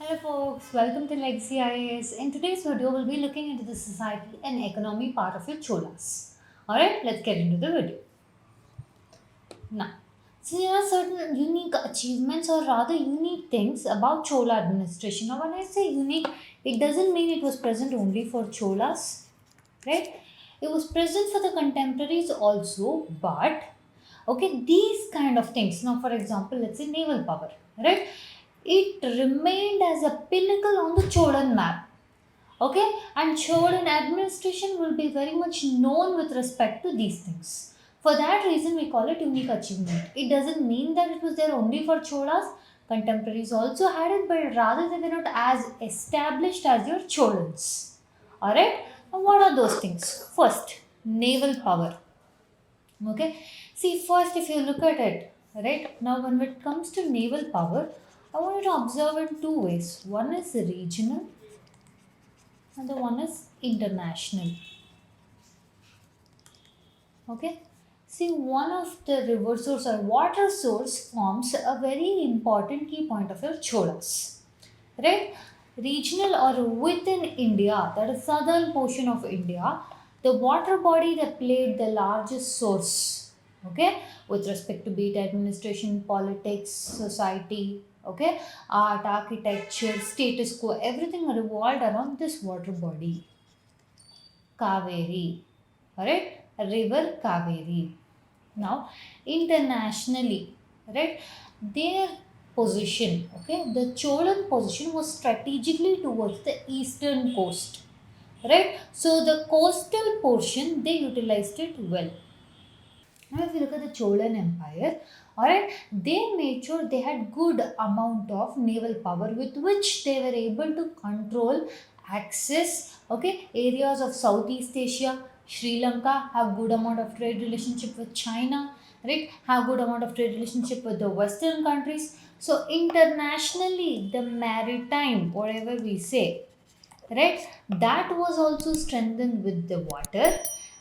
Hello folks, welcome to Legacy IAS. In today's video, we'll be looking into the society and economy part of your Cholas. Alright, let's get into the video. Now, so there are certain unique achievements or rather unique things about Chola administration. Now, when I say unique, it doesn't mean it was present only for Cholas, right? It was present for the contemporaries also, but okay, these kind of things. Now, for example, let's say naval power, right? It remained as a pinnacle on the Cholan map. Okay, and Cholan administration will be very much known with respect to these things. For that reason, we call it unique achievement. It doesn't mean that it was there only for Cholas. Contemporaries also had it, but rather they were not as established as your Cholans. Alright, now what are those things? First, naval power. Okay, see, first, if you look at it, right now, when it comes to naval power, I want you to observe in two ways. One is regional and the one is international. Okay, see, one of the river source or water source forms a very important key point of your Cholas, right? Regional or within India, that is southern portion of India, the water body that played the largest source, okay, with respect to be it administration, politics, society, okay, art, architecture, status quo, everything revolved around this water body, Kaveri, alright, river Kaveri. Now, internationally, right, their position, okay, the Cholan position was strategically towards the eastern coast, right? So, the coastal portion they utilized it well. Now, if you look at the Cholan Empire, alright, they made sure they had good amount of naval power with which they were able to control access, okay, areas of Southeast Asia. Sri Lanka have good amount of trade relationship with China, right? Have good amount of trade relationship with the Western countries. So internationally, the maritime, whatever we say, right, that was also strengthened with the water.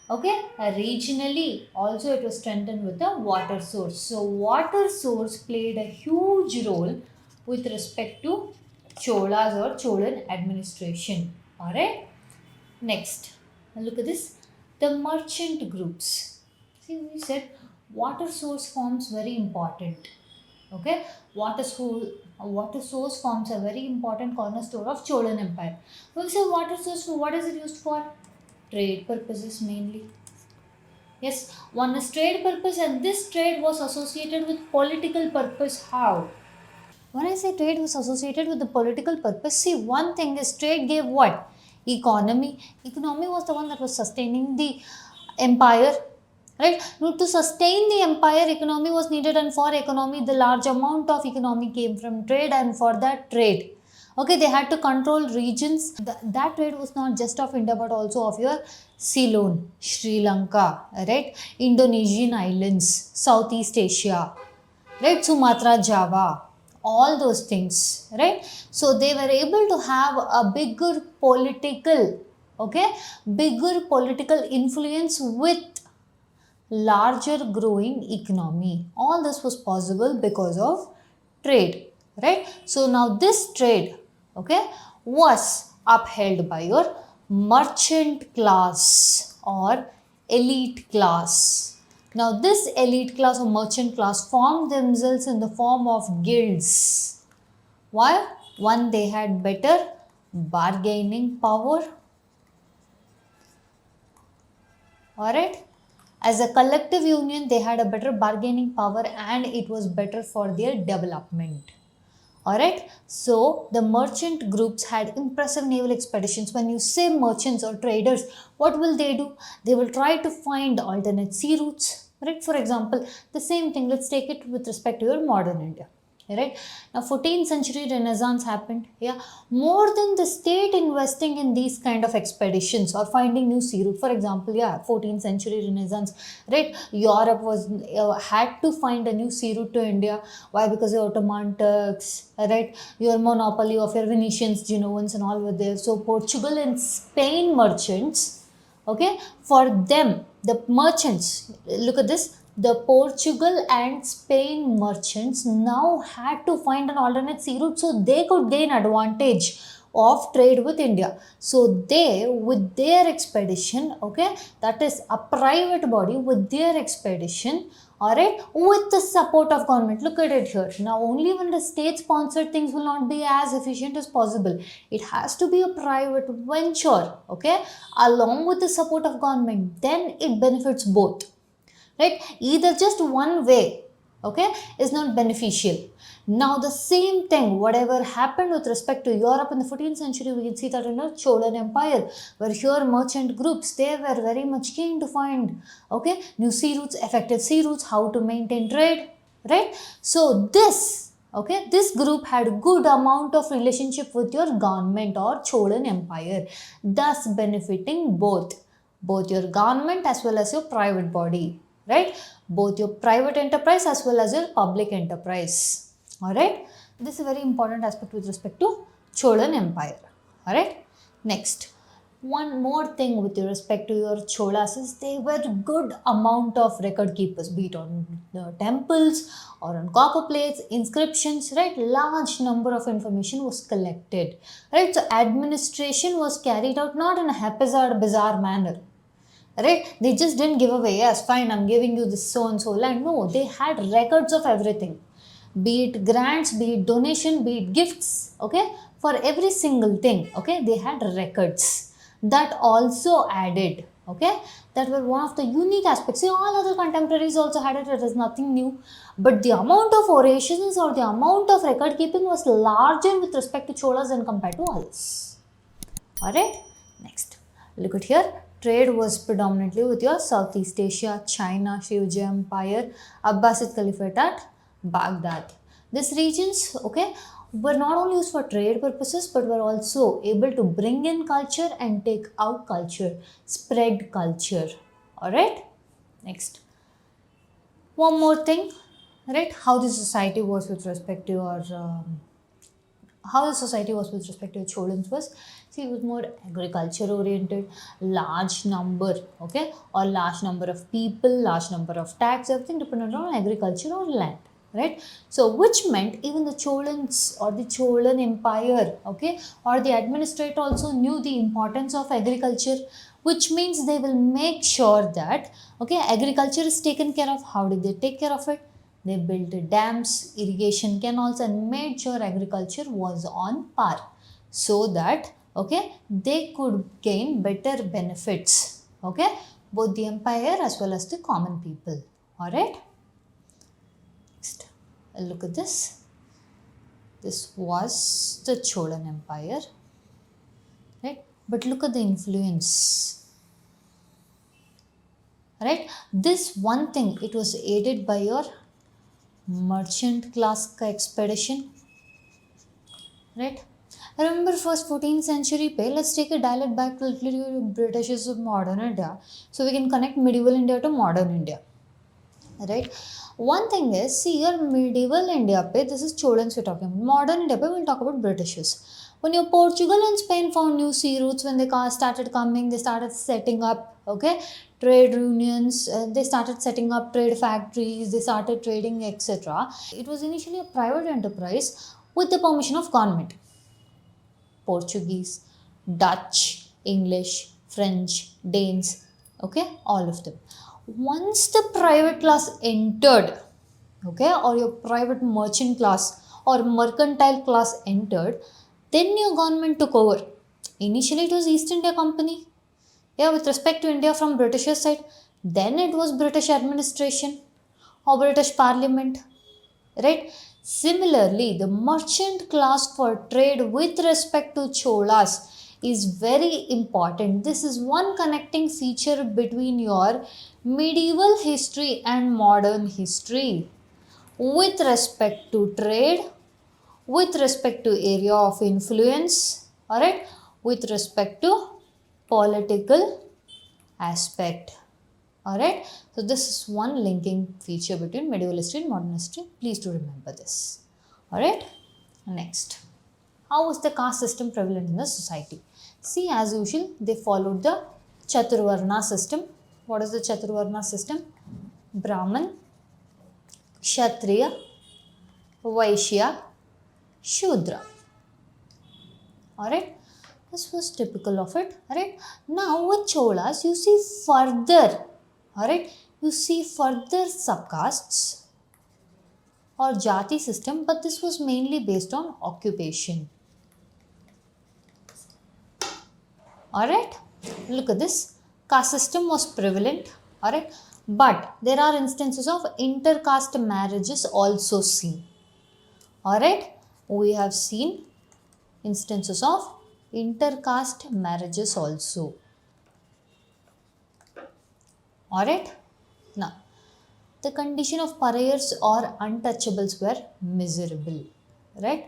Okay, regionally also it was strengthened with the water source. So water source played a huge role with respect to Cholas or Cholan administration. All right, next, look at this, the merchant groups. See, we said water source forms very important. Okay, water source forms a very important cornerstone of Cholan Empire. When we say water source, what is it used for? Trade purposes mainly. Yes, one is trade purpose, and this trade was associated with political purpose. How? When I say trade was associated with the political purpose, see, one thing is trade gave what? Economy. Economy was the one that was sustaining the empire, right? Now, to sustain the empire, economy was needed, and for economy, the large amount of economy came from trade, and for that trade, okay, they had to control regions. That trade was not just of India but also of your Ceylon, Sri Lanka, right? Indonesian islands, Southeast Asia, right? Sumatra, Java, all those things, right? So they were able to have a bigger political, okay, bigger political influence with larger growing economy. All this was possible because of trade, right? So now this trade, okay, was upheld by your merchant class or elite class. Now this elite class or merchant class formed themselves in the form of guilds. Why? One, they had better bargaining power. Alright, as a collective union, they had a better bargaining power and it was better for their development. Alright, so the merchant groups had impressive naval expeditions. When you say merchants or traders, what will they do? They will try to find alternate sea routes. Right? For example, the same thing, let's take it with respect to your modern India. Right now, 14th century Renaissance happened. Yeah, more than the state investing in these kind of expeditions or finding new sea route. For example, yeah, 14th century Renaissance, right? Europe was had to find a new sea route to India. Why? Because the Ottoman Turks, right? Your monopoly of your Venetians, Genoans, and all were there. So Portugal and Spain merchants, okay, for them, the merchants, look at this, the Portugal and Spain merchants now had to find an alternate sea route so they could gain advantage of trade with India. So they, with their expedition, okay, that is a private body with their expedition, alright, with the support of government. Look at it here. Now only when the state sponsored things will not be as efficient as possible. It has to be a private venture, okay, along with the support of government. Then it benefits both, right? Either just one way, okay, is not beneficial. Now the same thing, whatever happened with respect to Europe in the 14th century, we can see that in the Cholan Empire, where here merchant groups, they were very much keen to find, okay, new sea routes, effective sea routes, how to maintain trade, right? So this, okay, this group had good amount of relationship with your government or Cholan Empire, thus benefiting both your government as well as your private body, right? Both your private enterprise as well as your public enterprise. Alright, this is a very important aspect with respect to Cholan Empire. Alright, next, one more thing with respect to your Cholas is they were good amount of record keepers, be it on the temples or on copper plates, inscriptions, right? Large number of information was collected, right? So administration was carried out not in a haphazard, bizarre manner, right? They just didn't give away, yes, fine, I'm giving you this so and so land. No, they had records of everything, be it grants, be it donation, be it gifts, okay, for every single thing, okay, they had records. That also added, okay, that were one of the unique aspects. See, all other contemporaries also had it, it is nothing new, but the amount of orations or the amount of record keeping was larger with respect to Cholas than compared to others. Alright, next, look at here. Trade was predominantly with your Southeast Asia, China, Shivji Empire, Abbasid Caliphate at Baghdad. These regions, okay, were not only used for trade purposes but were also able to bring in culture and take out culture, spread culture. Alright, next. One more thing, right? How the society was with respect to your how the society was with respect to Cholans was, see, it was more agriculture oriented, large number, okay, or large number of people, large number of tax, everything depended on agriculture or land, right? So which meant even the Cholans or the Cholan Empire, okay, or the administrator also knew the importance of agriculture, which means they will make sure that, okay, agriculture is taken care of. How did they take care of it? They built dams, irrigation canals, and made sure agriculture was on par so that, okay, they could gain better benefits, okay, both the empire as well as the common people. Alright, next, look at this. This was the Cholan Empire, right? But look at the influence, right? This one thing, it was aided by your merchant class expedition, right? Remember first 14th century pay. Let's take a dialect back to Britishes of modern India, so we can connect medieval India to modern India, right? One thing is, see your medieval India pay, this is Cholans we're talking about. Modern India pay, we'll talk about Britishes. When your Portugal and Spain found new sea routes, when they started coming, they started setting up, okay, trade unions, they started setting up trade factories, they started trading, etc. It was initially a private enterprise with the permission of government. Portuguese, Dutch, English, French, Danes, okay, all of them. Once the private class entered, okay, or your private merchant class or mercantile class entered, then your government took over. Initially it was East India Company, yeah, with respect to India from British side. Then it was British administration or British Parliament, right? Similarly, the merchant class for trade with respect to Cholas is very important. This is one connecting feature between your medieval history and modern history with respect to trade, with respect to area of influence, alright, with respect to political aspect. Alright, so this is one linking feature between medieval history and modern history. Please do remember this. Alright, next, how was the caste system prevalent in the society? See, as usual, they followed the Chaturvarna system. What is the Chaturvarna system? Brahman, Kshatriya, Vaishya, Shudra. Alright, this was typical of it. Alright, now with Cholas, you see further, alright, you see further subcastes or jati system, but this was mainly based on occupation. Alright, look at this. Caste system was prevalent. Alright, but there are instances of intercaste marriages also seen. Alright, we have seen instances of intercaste marriages also. Alright, now the condition of pariahs or untouchables were miserable. Right,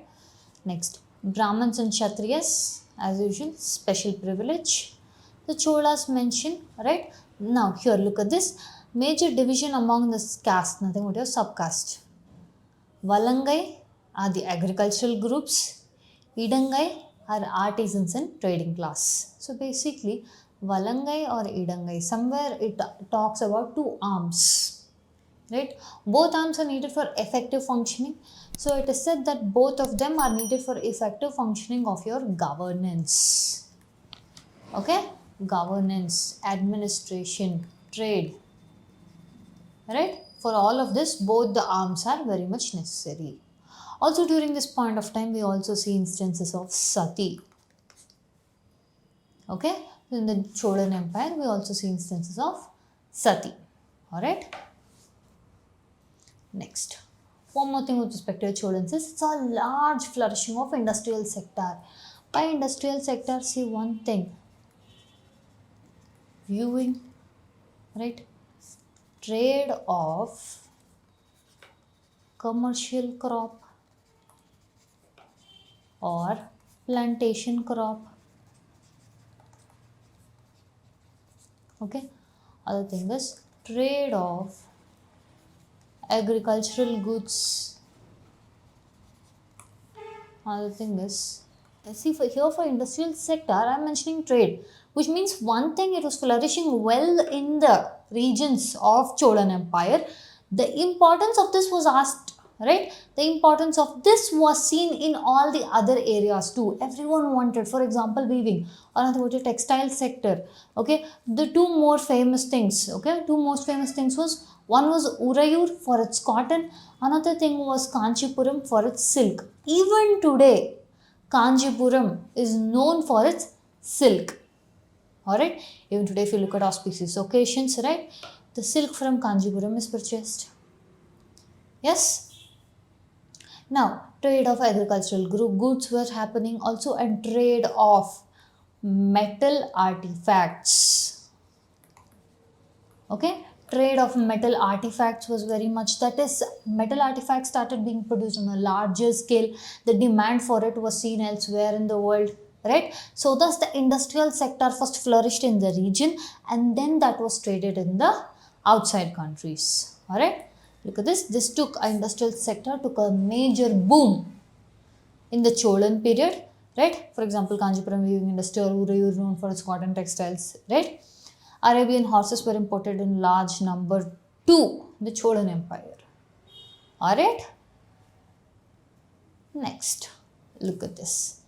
next, Brahmins and Kshatriyas, as usual, special privilege. The Cholas mention, right? Now here look at this major division among this caste, nothing but your subcaste. Valangai are the agricultural groups, Idangai are artisans and trading class. So basically, Valangai or Idangai, somewhere it talks about two arms, right? Both arms are needed for effective functioning. So it is said that both of them are needed for effective functioning of your governance. Okay, governance, administration, trade, right? For all of this, both the arms are very much necessary. Also during this point of time, we also see instances of sati. Okay, in the Cholan Empire, we also see instances of sati. Alright. Next, one more thing with respect to Cholans is it's a large flourishing of industrial sector. By industrial sector, see one thing, viewing, right, trade of commercial crop or plantation crop. Okay, other thing is trade of agricultural goods. Other thing is, see for here for industrial sector, I am mentioning trade, which means one thing, it was flourishing well in the regions of Cholan Empire. The importance of this was asked, right? The importance of this was seen in all the other areas too. Everyone wanted, for example, weaving or the textile sector. Okay, the two more famous things. Okay, two most famous things was, one was Urayur for its cotton, another thing was Kanchipuram for its silk. Even today, Kanchipuram is known for its silk. Alright, even today if you look at auspicious occasions, right, the silk from Kanchipuram is purchased. Yes. Now, trade of agricultural goods were happening also, and trade of metal artifacts. Okay, trade of metal artifacts was very much, that is, metal artifacts started being produced on a larger scale. The demand for it was seen elsewhere in the world, right? So thus the industrial sector first flourished in the region, and then that was traded in the outside countries. All right, look at this. This took industrial sector took a major boom in the Cholan period, right? For example, Kanchipuram weaving industry or Urayur known for its cotton textiles, right? Arabian horses were imported in large number to the Cholan Empire. Alright. Next, look at this.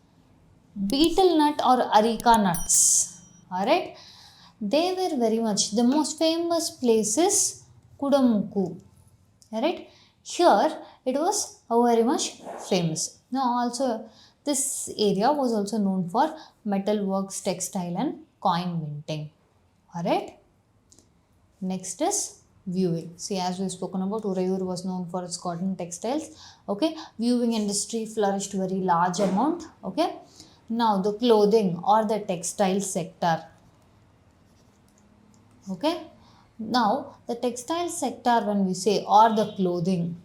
Betel nut or areca nuts. Alright. They were very much, the most famous place is Kudamukku. Alright. Here it was very much famous. Now also this area was also known for metal works, textile and coin minting. Alright. Next is viewing. See, as we've spoken about, Urayur was known for its cotton textiles. Okay. Viewing industry flourished very large amount. Okay. Now the clothing or the textile sector. Okay. Now the textile sector, when we say, or the clothing,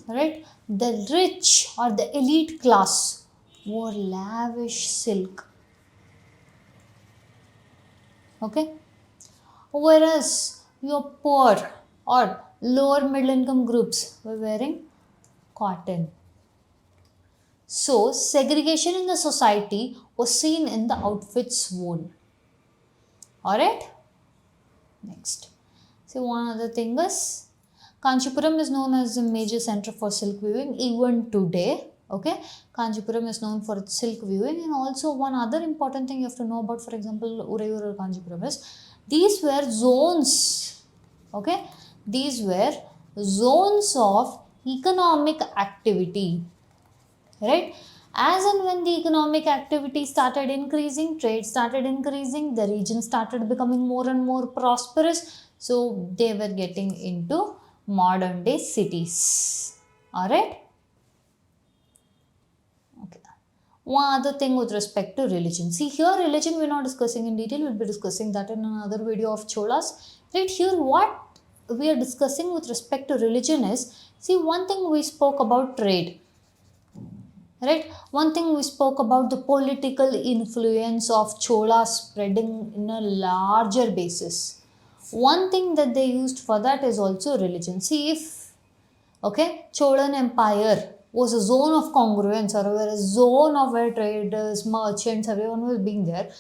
right, the rich or the elite class wore lavish silk. Okay, whereas your poor or lower middle income groups were wearing cotton. So segregation in the society was seen in the outfits worn. Alright, next, So one other thing is Kanchipuram is known as a major center for silk weaving even today. Okay, Kanchipuram is known for its silk weaving, and also one other important thing you have to know about, for example, Urayur or Kanchipuram is these were zones. Okay, these were zones of economic activity, right? As and when the economic activity started increasing, trade started increasing, the region started becoming more and more prosperous, so they were getting into modern day cities. All right. Okay. One other thing with respect to religion. See, here religion we're not discussing in detail. We'll be discussing that in another video of Cholas. Right here, what we are discussing with respect to religion is, see, one thing we spoke about trade. Right? One thing we spoke about the political influence of Cholas spreading in a larger basis. One thing that they used for that is also religion. See, if Cholan Empire was a zone of congruence or a zone of where traders, merchants, everyone was being there.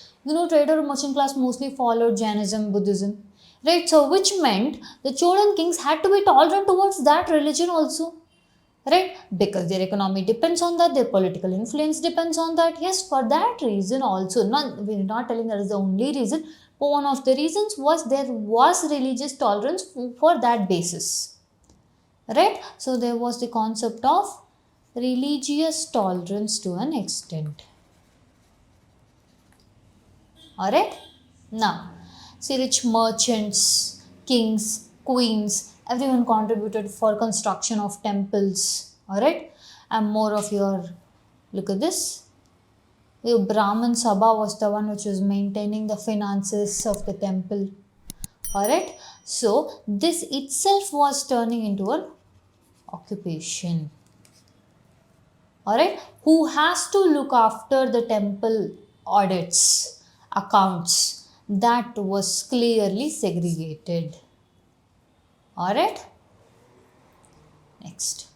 Trader merchant class mostly followed Jainism, Buddhism. Right? So which meant the Cholan kings had to be tolerant towards that religion also. Right? Because their economy depends on that, their political influence depends on that. Yes, for that reason also, we're not telling that is the only reason, but one of the reasons was there was religious tolerance for that basis. Right? So there was the concept of religious tolerance to an extent. Alright? Now, see, rich merchants, kings, queens, everyone contributed for construction of temples. Alright? And more of your, look at this. Your Brahman Sabha was the one which was maintaining the finances of the temple. Alright? So, this itself was turning into an occupation. Alright? Who has to look after the temple audits, accounts? That was clearly segregated. Alright? Next.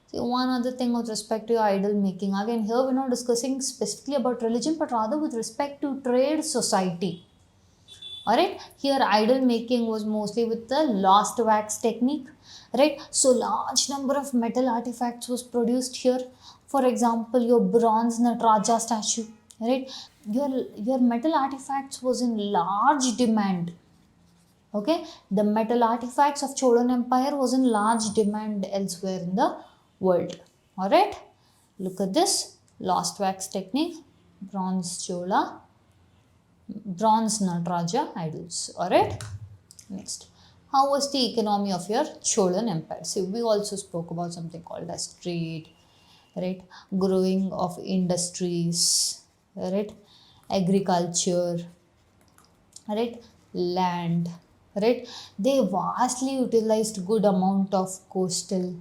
See, one other thing with respect to idol making. Again, here we're not discussing specifically about religion, but rather with respect to trade society. Alright, here idol making was mostly with the lost wax technique. Right, so large number of metal artifacts was produced here. For example, your bronze Nataraja statue. Right, your metal artifacts was in large demand. Okay, the metal artifacts of Cholan Empire was in large demand elsewhere in the world. Alright, look at this lost wax technique, bronze Chola, bronze Nataraja idols. Alright, next. How was the economy of your Cholan Empire? See, we also spoke about something called as trade, right? Growing of industries, right? Agriculture, right? Land, right? They vastly utilized good amount of coastal,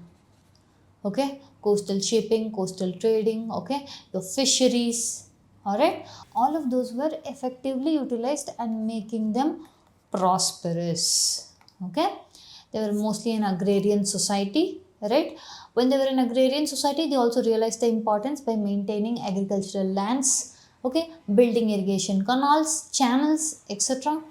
coastal shipping, coastal trading, the fisheries, alright? All of those were effectively utilized and making them prosperous. Okay, they were mostly an agrarian society, right? When they were an agrarian society, they also realized the importance by maintaining agricultural lands, building irrigation canals, channels, etc.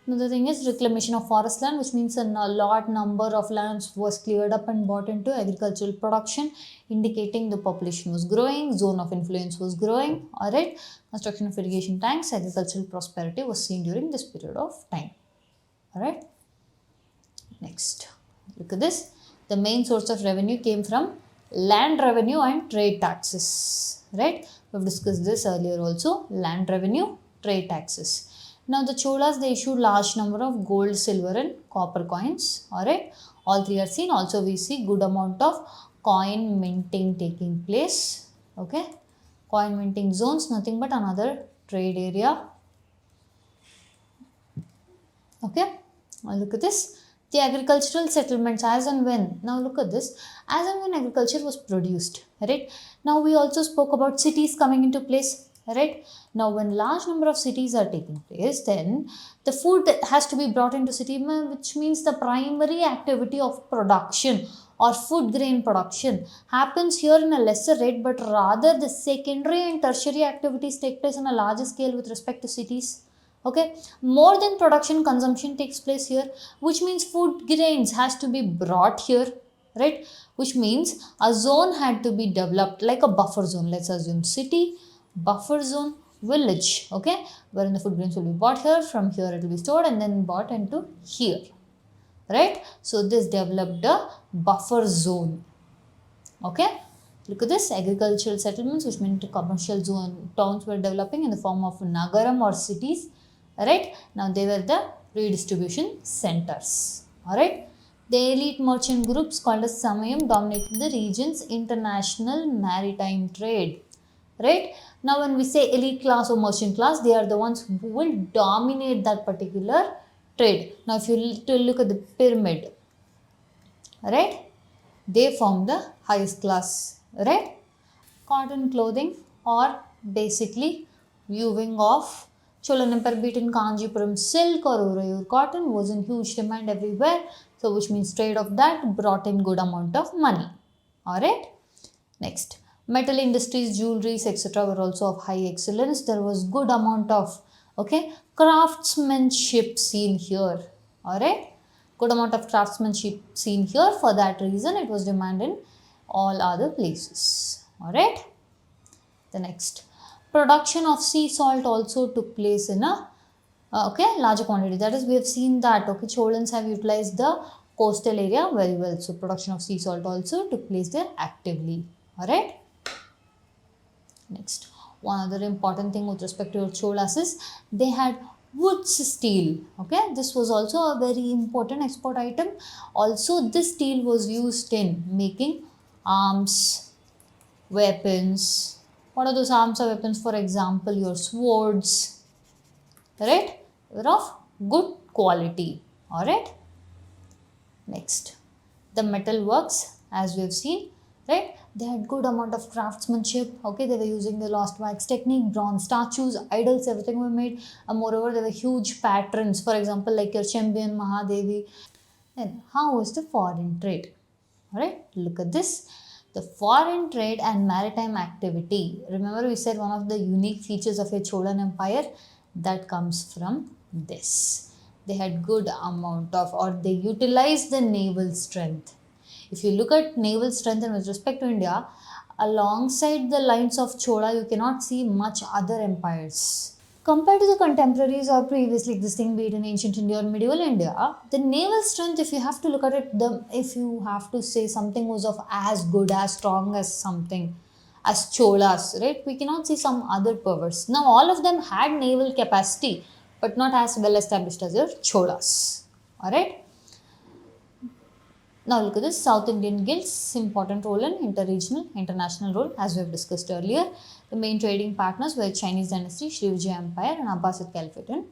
Another thing is reclamation of forest land, which means a large number of lands was cleared up and brought into agricultural production, indicating the population was growing, zone of influence was growing. Alright, construction of irrigation tanks, agricultural prosperity was seen during this period of time. Alright. Next, look at this. The main source of revenue came from land revenue and trade taxes. Right? We've discussed this earlier also. Land revenue, trade taxes. Now the Cholas, they issued large number of gold, silver and copper coins. Alright. All three are seen. Also we see good amount of coin minting taking place. Okay. Coin minting zones, nothing but another trade area. Okay. Now look at this. The agricultural settlements as and when. Now look at this. As and when agriculture was produced. Right. Now we also spoke about cities coming into place. Right. Now when large number of cities are taking place, then the food has to be brought into city, which means the primary activity of production or food grain production happens here in a lesser rate, but rather the secondary and tertiary activities take place on a larger scale with respect to cities. Okay, more than production, consumption takes place here, which means food grains has to be brought here, right? Which means a zone had to be developed like a buffer zone. Let's assume city, buffer zone, village, okay, wherein the food grains will be bought here, from here it will be stored and then bought into here, right? So this developed a buffer zone. Okay, look at this, agricultural settlements, which meant commercial zone towns were developing in the form of nagaram or cities. Alright, now they were the redistribution centers. Alright, the elite merchant groups called as Samayam dominated the region's international maritime trade. Right, now when we say elite class or merchant class, they are the ones who will dominate that particular trade. Now if you look at the pyramid, right, they form the highest class, right? Cotton clothing, or basically weaving of Cholan Empire beat in Kanjipuram silk or Urayur cotton was in huge demand everywhere. So which means trade of that brought in good amount of money. Alright. Next, metal industries, jewelries, etc. were also of high excellence. There was good amount of craftsmanship seen here. Alright. Good amount of craftsmanship seen here. For that reason, it was demanded in all other places. Alright. The next, production of sea salt also took place in a larger quantity. That is, we have seen that Cholans have utilized the coastal area very well. So production of sea salt also took place there actively. Alright. Next, one other important thing with respect to Cholas is they had wood steel. Okay, this was also a very important export item. Also, this steel was used in making arms, weapons. What are those arms or weapons? For example, your swords, right? They're of good quality. Alright. Next, the metal works, as we have seen, right? They had good amount of craftsmanship. Okay, they were using the lost wax technique, bronze statues, idols, everything were made. And moreover, there were huge patterns. For example, like your Champion Mahadevi. Then, how was the foreign trade? Alright, look at this. The foreign trade and maritime activity. Remember, we said one of the unique features of a Cholan Empire that comes from this. They had good amount of, or they utilized the naval strength. If you look at naval strength and with respect to India, alongside the lines of Chola, you cannot see much other empires. Compared to the contemporaries or previously existing, be it in ancient India or medieval India, the naval strength, if you have to look at it, if you have to say something was of as good, as strong as something, as Cholas, right? We cannot see some other powers. Now, all of them had naval capacity, but not as well established as your Cholas. Alright. Now look at this, South Indian guilds, important role in inter-regional, international role, as we have discussed earlier. The main trading partners were Chinese dynasty, Srivijaya Empire and Abbasid Caliphate in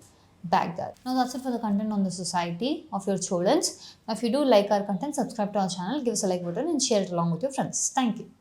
Baghdad. Now that's it for the content on the society of your Cholans. Now if you do like our content, subscribe to our channel, give us a like button and share it along with your friends. Thank you.